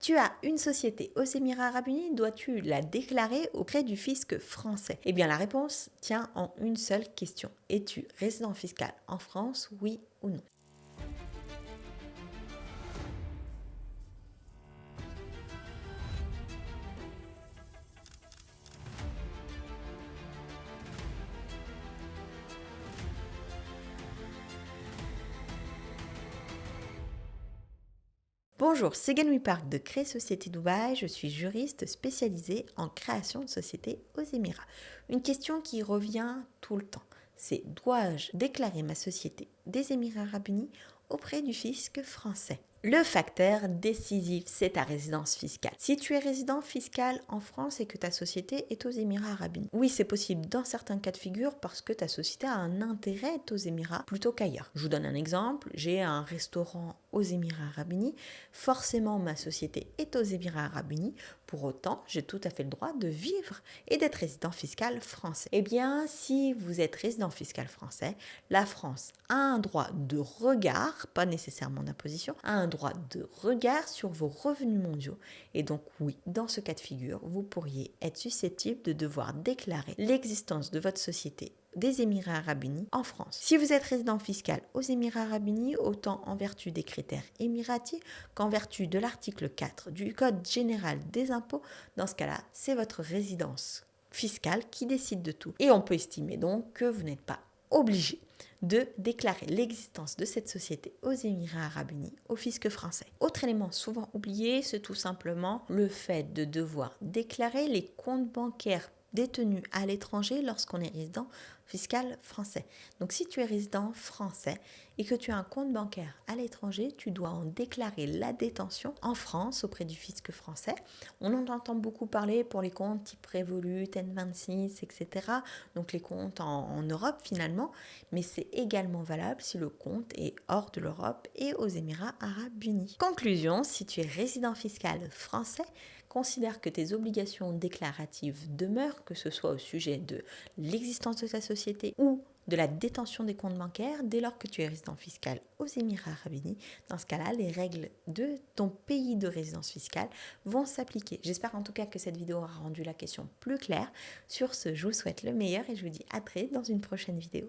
tu as une société aux Émirats Arabes Unis, dois-tu la déclarer auprès du fisc français? Eh bien, la réponse tient en une seule question. Es-tu résident fiscal en France, oui ou non? Bonjour, c'est Galmi Park de Créer Société Dubaï. Je suis juriste spécialisée en création de sociétés aux Émirats. Une question qui revient tout le temps, c'est dois-je déclarer ma société des Émirats Arabes Unis auprès du fisc français? Le facteur décisif, c'est ta résidence fiscale. Si tu es résident fiscal en France et que ta société est aux Émirats Arabes Unis, oui, c'est possible dans certains cas de figure parce que ta société a un intérêt aux Émirats plutôt qu'ailleurs. Je vous donne un exemple, j'ai un restaurant aux Émirats Arabes Unis, forcément ma société est aux Émirats Arabes Unis, pour autant j'ai tout à fait le droit de vivre et d'être résident fiscal français. Eh bien, si vous êtes résident fiscal français, la France a un droit de regard, pas nécessairement d'imposition, a un droit de regard sur vos revenus mondiaux. Et donc oui, dans ce cas de figure, vous pourriez être susceptible de devoir déclarer l'existence de votre société des Émirats Arabes Unis en France. Si vous êtes résident fiscal aux Émirats Arabes Unis, autant en vertu des critères émiratis qu'en vertu de l'article 4 du Code général des impôts, dans ce cas-là, c'est votre résidence fiscale qui décide de tout. Et on peut estimer donc que vous n'êtes pas obligé de déclarer l'existence de cette société aux Émirats Arabes Unis au fisc français. Autre élément souvent oublié, c'est tout simplement le fait de devoir déclarer les comptes bancaires détenus à l'étranger lorsqu'on est résident fiscal français. Donc si tu es résident français et que tu as un compte bancaire à l'étranger, tu dois en déclarer la détention en France auprès du fisc français. On en entend beaucoup parler pour les comptes type Revolut, N26, etc. Donc les comptes en Europe finalement, mais c'est également valable si le compte est hors de l'Europe et aux Émirats Arabes Unis. Conclusion, si tu es résident fiscal français, considère que tes obligations déclaratives demeurent, que ce soit au sujet de l'existence de ta société ou de la détention des comptes bancaires dès lors que tu es résident fiscal aux Émirats Arabes Unis. Dans ce cas-là, les règles de ton pays de résidence fiscale vont s'appliquer. J'espère en tout cas que cette vidéo aura rendu la question plus claire. Sur ce, je vous souhaite le meilleur et je vous dis à très vite dans une prochaine vidéo.